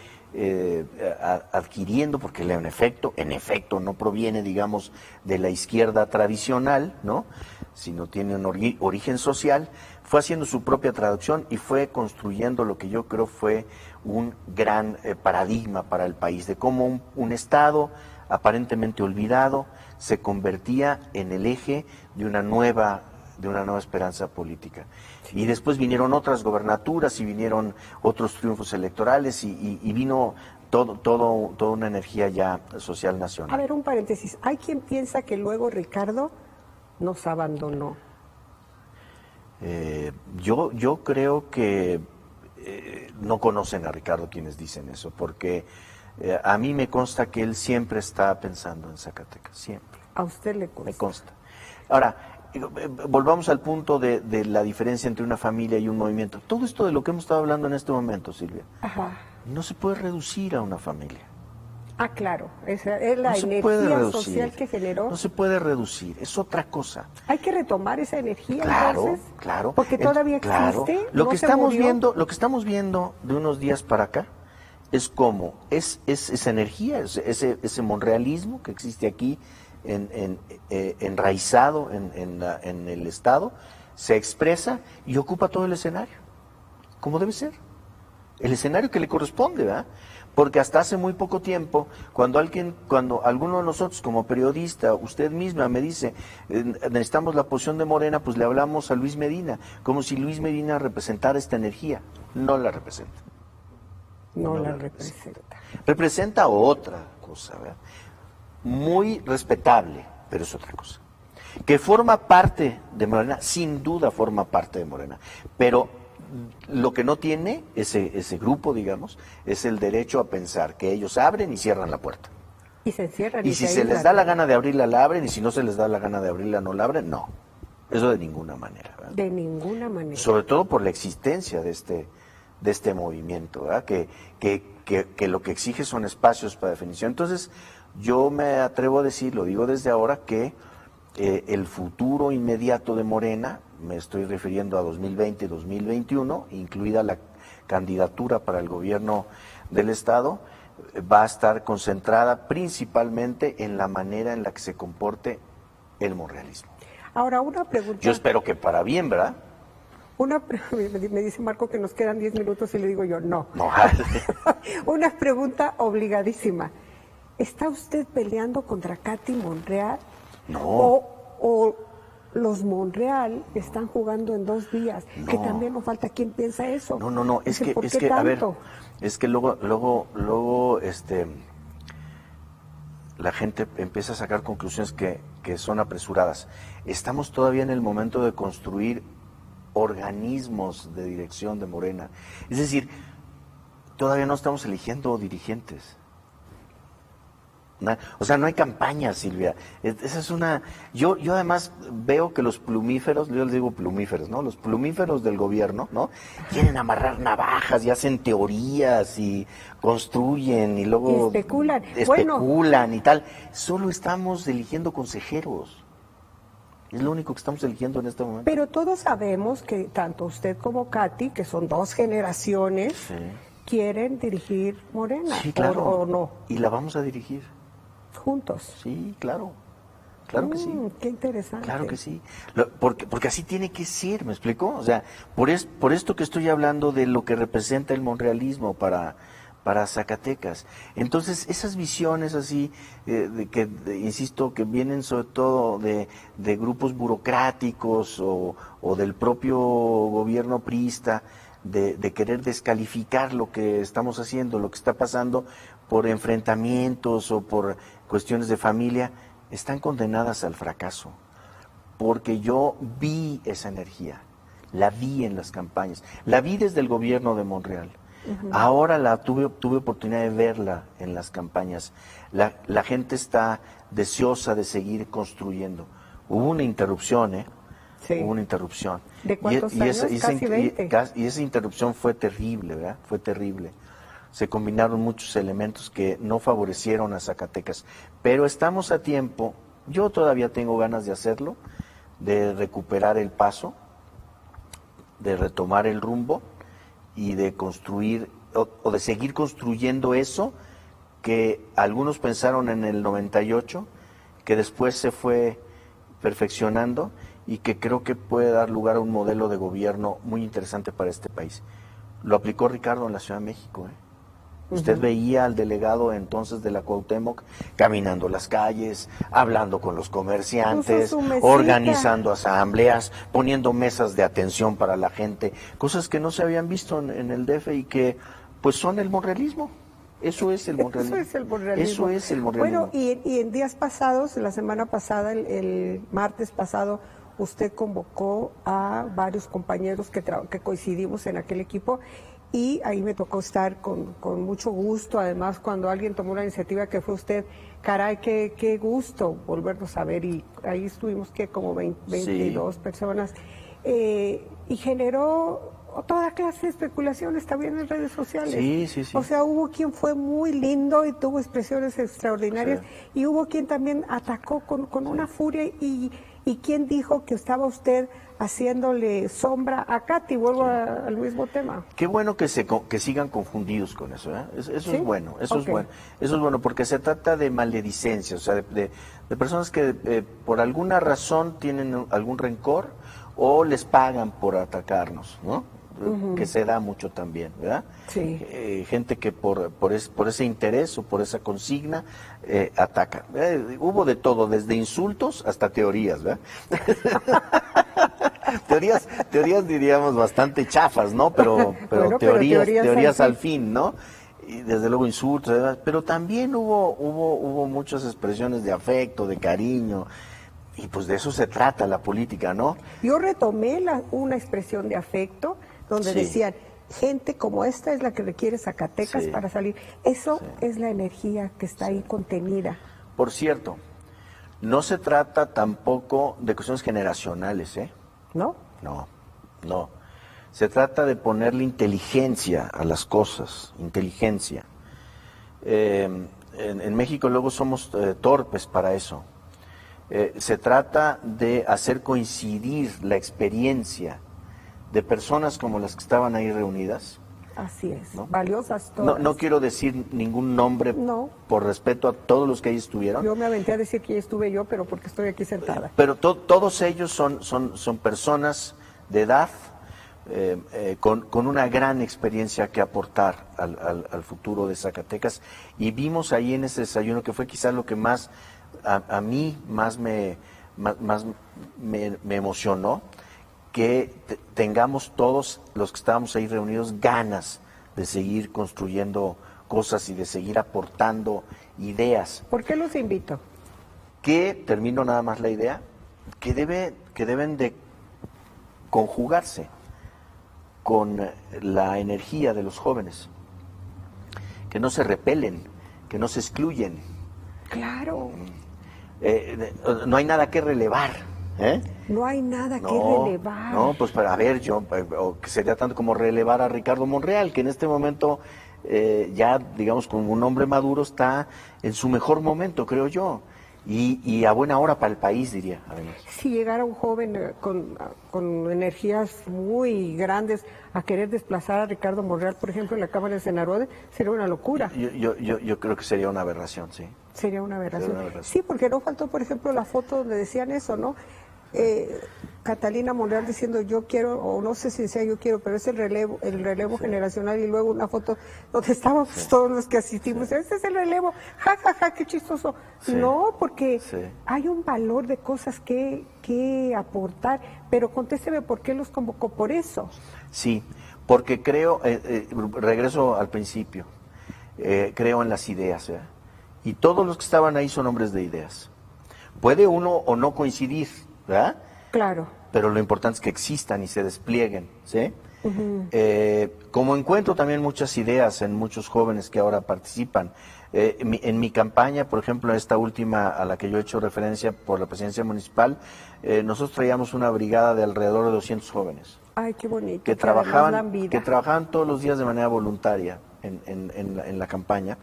adquiriendo, porque en efecto no proviene, digamos, de la izquierda tradicional, ¿no?, sino tiene un origen social, fue haciendo su propia traducción y fue construyendo lo que yo creo fue un gran paradigma para el país, de cómo un Estado aparentemente olvidado se convertía en el eje de una nueva esperanza política. Y después vinieron otras gobernaturas y vinieron otros triunfos electorales y vino toda una energía ya social nacional. A ver, un paréntesis. Hay quien piensa que luego Ricardo nos abandonó. Yo creo que no conocen a Ricardo quienes dicen eso, porque a mí me consta que él siempre está pensando en Zacatecas, siempre. ¿A usted le consta? Me consta. Ahora, volvamos al punto de la diferencia entre una familia y un movimiento. Todo esto de lo que hemos estado hablando en este momento, Silvia, no se puede reducir a una familia. Ah, claro, esa es la energía social que generó. No se puede reducir, es otra cosa. Hay que retomar esa energía, claro, entonces, porque todavía existe. Lo que estamos viendo de unos días para acá es cómo es esa energía, ese monrealismo que existe aquí enraizado en el Estado, se expresa y ocupa todo el escenario, como debe ser, el escenario que le corresponde, ¿verdad? Porque hasta hace muy poco tiempo, cuando alguno de nosotros como periodista, usted misma me dice, necesitamos la posición de Morena, pues le hablamos a Luis Medina, como si Luis Medina representara esta energía. No la representa. No la representa. Representa otra cosa, ¿verdad? Muy respetable, pero es otra cosa. Que forma parte de Morena, sin duda forma parte de Morena, pero lo que no tiene ese grupo, digamos, es el derecho a pensar que ellos abren y cierran la puerta. Y se encierran. Y si se les da la gana de abrirla, la abren, y si no se les da la gana de abrirla, no la abren. No, eso de ninguna manera, ¿verdad? De ninguna manera. Sobre todo por la existencia de este movimiento, ¿verdad? Que lo que exige son espacios para definición. Entonces, yo me atrevo a decir, lo digo desde ahora, que el futuro inmediato de Morena, me estoy refiriendo a 2020 y 2021, incluida la candidatura para el gobierno del Estado, va a estar concentrada principalmente en la manera en la que se comporte el monrealismo. Ahora, una pregunta. Yo espero que para bien, ¿verdad? Me dice Marco que nos quedan 10 minutos y le digo yo, no. No. Una pregunta obligadísima. ¿Está usted peleando contra Katy Monreal? No. ¿O los Monreal están jugando en 2 días? No. Que también nos falta quien piensa eso. No, es que a ver, es que luego la gente empieza a sacar conclusiones que son apresuradas. Estamos todavía en el momento de construir organismos de dirección de Morena. Es decir, todavía no estamos eligiendo dirigentes. O sea, no hay campaña, Silvia. Esa es una. Yo además veo que los plumíferos, yo les digo plumíferos, ¿no? Los plumíferos del gobierno, ¿no? Quieren amarrar navajas y hacen teorías y construyen y luego especulan y tal. Solo estamos eligiendo consejeros. Es lo único que estamos eligiendo en este momento. Pero todos sabemos que tanto usted como Katy, que son 2 generaciones, sí, quieren dirigir Morena. Sí, claro. ¿O no? Y la vamos a dirigir. ¿Juntos? Sí, claro. Claro que sí. Qué interesante. Claro que sí. Porque así tiene que ser, ¿me explico? O sea, por esto que estoy hablando de lo que representa el monrealismo para Zacatecas. Entonces, esas visiones así, insisto, que vienen sobre todo de grupos burocráticos o del propio gobierno priista, de querer descalificar lo que estamos haciendo, lo que está pasando por enfrentamientos o por cuestiones de familia, están condenadas al fracaso. Porque yo vi esa energía, la vi en las campañas, la vi desde el gobierno de Monreal. Uh-huh. Ahora tuve oportunidad de verla en las campañas. La gente está deseosa de seguir construyendo. Hubo una interrupción, Sí. Hubo una interrupción. ¿De cuántos años? Casi 20. Y esa interrupción fue terrible, ¿verdad? Fue terrible. Se combinaron muchos elementos que no favorecieron a Zacatecas. Pero estamos a tiempo, yo todavía tengo ganas de hacerlo, de recuperar el paso, de retomar el rumbo y de construir, o de seguir construyendo eso que algunos pensaron en el 98, que después se fue perfeccionando y que creo que puede dar lugar a un modelo de gobierno muy interesante para este país. Lo aplicó Ricardo en la Ciudad de México, Usted veía al delegado entonces de la Cuauhtémoc caminando las calles, hablando con los comerciantes, organizando asambleas, poniendo mesas de atención para la gente, cosas que no se habían visto en el DF y que pues son el monrealismo. Eso es el monrealismo. Eso es el monrealismo. Bueno, y en días pasados, la semana pasada, el martes pasado, usted convocó a varios compañeros que coincidimos en aquel equipo. Y ahí me tocó estar con mucho gusto, además cuando alguien tomó la iniciativa que fue usted, caray, qué gusto volvernos a ver, y ahí estuvimos como 22 personas, y generó toda clase de especulaciones también en redes sociales. Sí. O sea, hubo quien fue muy lindo y tuvo expresiones extraordinarias, y hubo quien también atacó con una furia, y quien dijo que estaba usted haciéndole sombra a Katy. Vuelvo al mismo tema. Qué bueno que sigan confundidos con eso, Eso ¿Sí? es bueno, eso es bueno, porque se trata de maledicencia, o sea, de personas que por alguna razón tienen algún rencor o les pagan por atacarnos, ¿no? Uh-huh. Que se da mucho también, ¿verdad? Sí. Gente que por ese interés o por esa consigna ataca. Hubo de todo, desde insultos hasta teorías, ¿verdad? teorías diríamos bastante chafas, ¿no? Pero teorías al fin, ¿no? Y desde luego insultos, ¿verdad? Pero también hubo muchas expresiones de afecto, de cariño. Y pues de eso se trata la política, ¿no? Yo retomé una expresión de afecto donde Sí. decían, gente como esta es la que requiere Zacatecas Sí. para salir. Eso Sí. es la energía que está ahí contenida, Por cierto, no se trata tampoco de cuestiones generacionales, ¿eh? ¿no? No, no. Se trata de ponerle inteligencia a las cosas, inteligencia. En México luego somos torpes para eso. Se trata de hacer coincidir la experiencia de personas como las que estaban ahí reunidas. Así es, ¿No? valiosas No, todas. no quiero decir ningún nombre No. por respeto a todos los que ahí estuvieron. Yo me aventé a decir que ya estuve yo, pero porque estoy aquí sentada. Pero todos ellos son personas de edad con una gran experiencia que aportar al futuro de Zacatecas. Y vimos ahí en ese desayuno que fue quizás lo que más a mí más me emocionó, que tengamos todos los que estábamos ahí reunidos ganas de seguir construyendo cosas y de seguir aportando ideas. ¿Por qué los invito? Que, termino nada más la idea, que deben de conjugarse con la energía de los jóvenes, que no se repelen, que no se excluyen. Claro, No hay nada que relevar. ¿Eh? no hay nada que relevar. No, pues a ver, o que sería tanto como relevar a Ricardo Monreal, que en este momento ya, digamos, como un hombre maduro está en su mejor momento, creo yo, y a buena hora para el país, diría, además. Si llegara un joven con energías muy grandes a querer desplazar a Ricardo Monreal, por ejemplo, en la Cámara de Senadores, sería una locura. Yo creo que sería una aberración, sí. Sería una aberración. Sería una aberración. Sí, porque no faltó, por ejemplo, la foto donde decían eso, ¿no? Catalina Monreal diciendo yo quiero, o no sé si decía yo quiero, pero es el relevo Sí. generacional, y luego una foto donde estábamos todos los que asistimos, este es el relevo, ja, ja, ja, qué chistoso. Sí. No, porque Sí. hay un valor de cosas que aportar, pero contésteme por qué los convocó, por eso. Sí, porque creo, regreso al principio, creo en las ideas, ¿eh? Y todos los que estaban ahí son hombres de ideas. Puede uno o no coincidir, ¿verdad? Claro. Pero lo importante es que existan y se desplieguen, ¿sí? Como encuentro también muchas ideas en muchos jóvenes que ahora participan. En mi campaña, por ejemplo, esta última a la que yo he hecho referencia por la presidencia municipal, nosotros traíamos una brigada de alrededor de 200 jóvenes Ay, qué bonito. que además dan trabajaban, vida. que trabajaban todos los días de manera voluntaria en la campaña,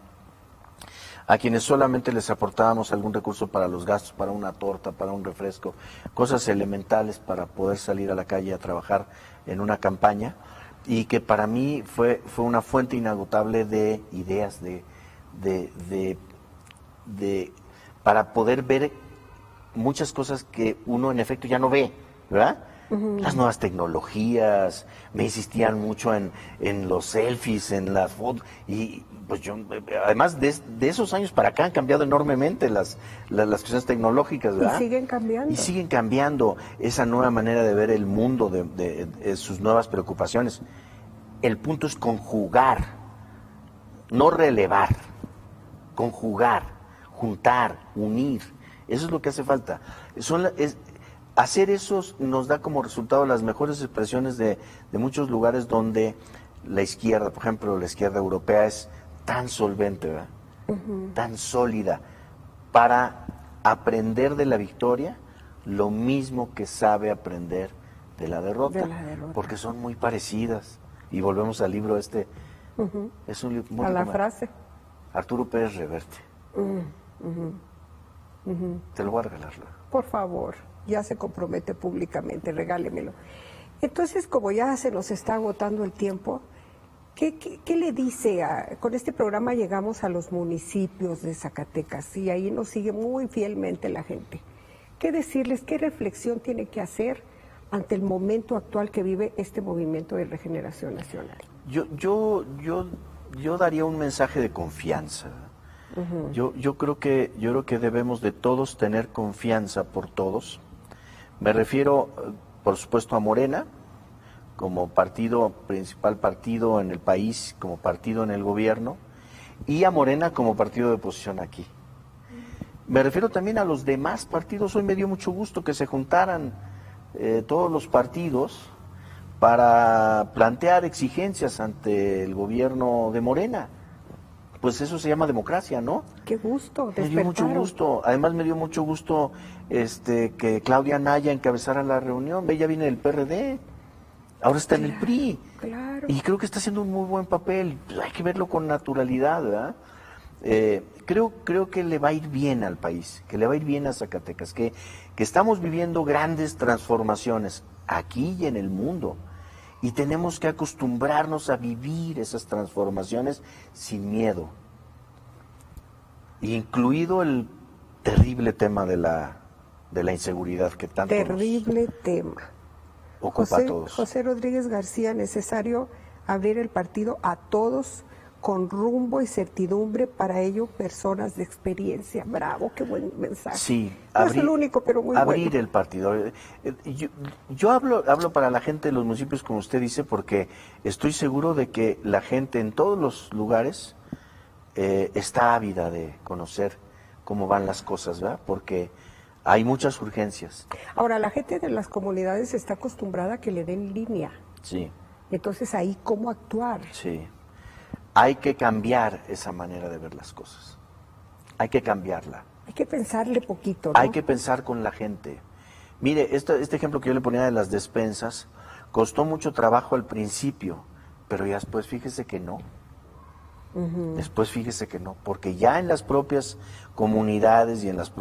a quienes solamente les aportábamos algún recurso para los gastos, para una torta, para un refresco, cosas elementales para poder salir a la calle a trabajar en una campaña, y que para mí fue una fuente inagotable de ideas, para poder ver muchas cosas que uno en efecto ya no ve, ¿verdad? Las nuevas tecnologías, me insistían mucho en los selfies, en las fotos, y pues yo, además de esos años para acá han cambiado enormemente las cuestiones tecnológicas, ¿verdad? Y siguen cambiando. Y siguen cambiando esa nueva manera de ver el mundo, de sus nuevas preocupaciones. El punto es conjugar, no relevar, conjugar, juntar, unir. Eso es lo que hace falta. Hacer eso nos da como resultado las mejores expresiones de muchos lugares donde la izquierda, por ejemplo, la izquierda europea es tan solvente, ¿verdad? Tan sólida, para aprender de la victoria lo mismo que sabe aprender de la derrota. Porque son muy parecidas. Y volvemos al libro este. Es un libro muy a la romántico. frase. Arturo Pérez Reverte. Te lo voy a regalar. Por favor, ya se compromete públicamente, regálemelo. Entonces, como ya se nos está agotando el tiempo, ¿qué le dice? Con este programa llegamos a los municipios de Zacatecas y ahí nos sigue muy fielmente la gente. ¿Qué decirles? ¿Qué reflexión tiene que hacer ante el momento actual que vive este movimiento de regeneración nacional? Yo daría un mensaje de confianza. Yo creo que debemos de todos tener confianza por todos. Me refiero, por supuesto, a Morena como principal partido en el país, como partido en el gobierno, y a Morena como partido de oposición aquí. Me refiero también a los demás partidos. Hoy me dio mucho gusto que se juntaran todos los partidos para plantear exigencias ante el gobierno de Morena. Pues eso se llama democracia, ¿no? Qué gusto, Me dio mucho gusto. Además me dio mucho gusto que Claudia Naya encabezara la reunión. Ella viene del PRD, ahora está en el PRI. Claro. Y creo que está haciendo un muy buen papel. Pues hay que verlo con naturalidad, ¿verdad? Creo que le va a ir bien al país, que le va a ir bien a Zacatecas, que estamos viviendo grandes transformaciones aquí y en el mundo. Y tenemos que acostumbrarnos a vivir esas transformaciones sin miedo. Incluido el terrible tema de la inseguridad que tanto terrible tema. Ocupa a todos. José Rodríguez García, necesario abrir el partido a todos con rumbo y certidumbre, para ello personas de experiencia. Bravo, qué buen mensaje. Sí, no es el único, pero muy abrir bueno. el partido. Yo hablo para la gente de los municipios, como usted dice, porque estoy seguro de que la gente en todos los lugares está ávida de conocer cómo van las cosas, ¿verdad? Porque hay muchas urgencias. Ahora, la gente de las comunidades está acostumbrada a que le den línea. Sí. Entonces, ahí, ¿cómo actuar? Sí. Hay que cambiar esa manera de ver las cosas. Hay que cambiarla. Hay que pensarle poquito, ¿no? Hay que pensar con la gente. Mire, este ejemplo que yo le ponía de las despensas, costó mucho trabajo al principio, pero ya después fíjese que no. Después fíjese que no, porque ya en las propias comunidades y en los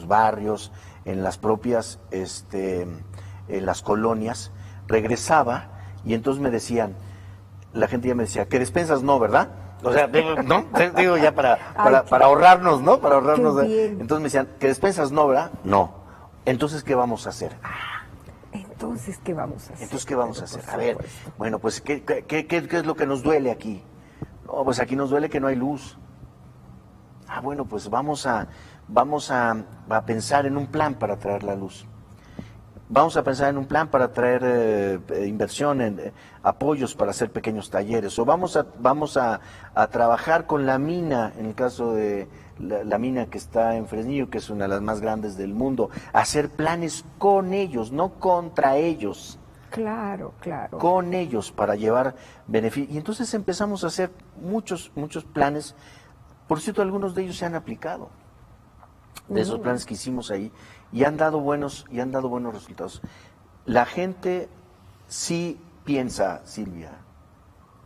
barrios, en las propias, en las colonias, regresaba y entonces me decían, la gente ya me decía, que despensas no, ¿verdad? O sea, ¿no? Digo ya para ahorrarnos, ¿no? Para ahorrarnos. Entonces me decían, que despensas no, ¿verdad? No. Entonces, ¿qué vamos a hacer? Entonces, ¿qué vamos a hacer? Entonces, ¿qué vamos a hacer? A ver, bueno, pues, ¿qué es lo que nos duele aquí? No, pues aquí nos duele que no hay luz. Bueno, pues vamos a pensar en un plan para traer la luz. Vamos a pensar en un plan para traer inversión, en apoyos para hacer pequeños talleres. O vamos a trabajar con la mina, en el caso de la mina que está en Fresnillo, que es una de las más grandes del mundo. Hacer planes con ellos, no contra ellos. Claro. Con ellos para llevar beneficio. Y entonces empezamos a hacer muchos planes. Por cierto, algunos de ellos se han aplicado. De esos planes que hicimos ahí. Y han dado buenos resultados. La gente sí piensa, Silvia.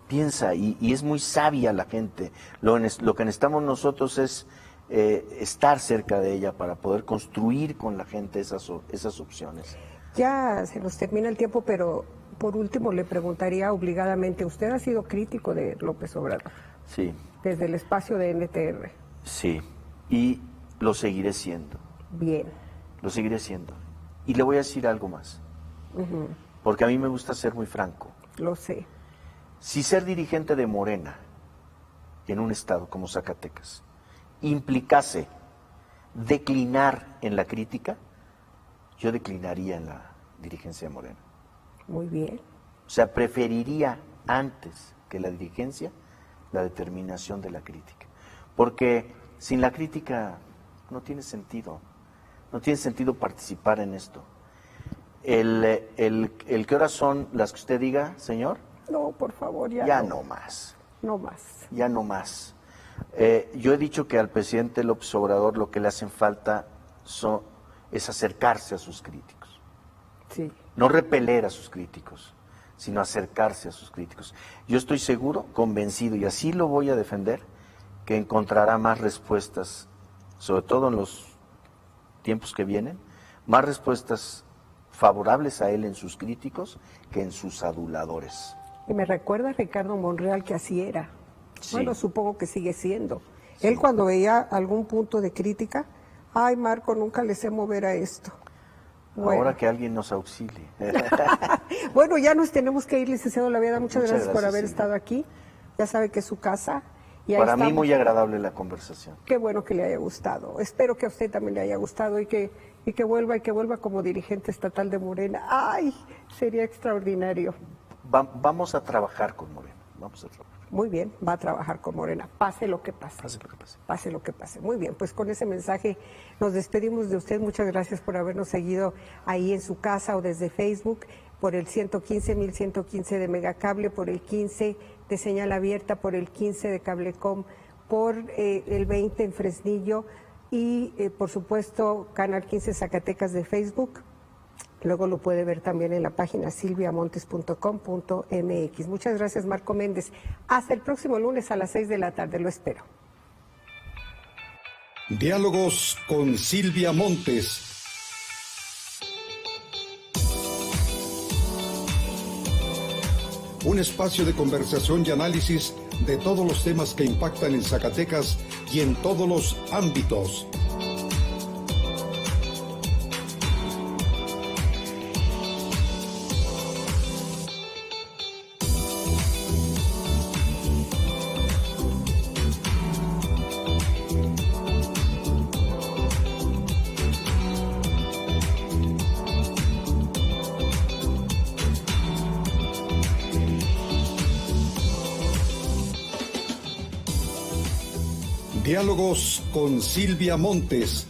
Piensa y es muy sabia la gente. Lo que necesitamos nosotros es estar cerca de ella para poder construir con la gente esas opciones. Ya se nos termina el tiempo, pero por último le preguntaría obligadamente, ¿usted ha sido crítico de López Obrador? Sí. Desde el espacio de NTR. Sí, y lo seguiré siendo. Bien. Lo seguiré siendo. Y le voy a decir algo más, porque a mí me gusta ser muy franco. Lo sé. Si ser dirigente de Morena en un estado como Zacatecas implicase declinar en la crítica, yo declinaría en la dirigencia de Morena. Muy bien. O sea, preferiría antes que la dirigencia la determinación de la crítica. Porque sin la crítica no tiene sentido. No tiene sentido participar en esto. ¿Qué horas son las que usted diga, señor? No, por favor, ya no más. No más. Ya no más. Yo he dicho que al presidente López Obrador lo que le hacen falta es acercarse a sus críticos. Sí. No repeler a sus críticos, sino acercarse a sus críticos. Yo estoy seguro, convencido, y así lo voy a defender, que encontrará más respuestas, sobre todo en los tiempos que vienen, más respuestas favorables a él en sus críticos que en sus aduladores. Y me recuerda a Ricardo Monreal, que así era. Sí. Bueno, supongo que sigue siendo. Sí. Él cuando veía algún punto de crítica, ay, Marco, nunca le sé mover a esto. Bueno. Ahora que alguien nos auxilie. Bueno, ya nos tenemos que ir, licenciado Laveda. Muchas gracias por haber Silvia. estado aquí. Ya sabe que es su casa. Y Para mí muy agradable la conversación. Qué bueno que le haya gustado. Espero que a usted también le haya gustado y que vuelva como dirigente estatal de Morena. ¡Ay! Sería extraordinario. Vamos a trabajar con Morena. Vamos a trabajar. Muy bien, va a trabajar con Morena, pase lo que pase. Pase lo que pase. Pase lo que pase. Muy bien, pues con ese mensaje nos despedimos de usted. Muchas gracias por habernos seguido ahí en su casa o desde Facebook. por el 115, 1115 de Megacable, por el 15 de señal abierta, por el 15 de Cablecom, por el 20 en Fresnillo y por supuesto Canal 15 Zacatecas de Facebook. Luego lo puede ver también en la página silviamontes.com.mx. Muchas gracias, Marco Méndez. Hasta el próximo lunes a las 6 de la tarde, lo espero. Diálogos con Silvia Montes. Un espacio de conversación y análisis de todos los temas que impactan en Zacatecas y en todos los ámbitos. Diálogos con Silvia Montes.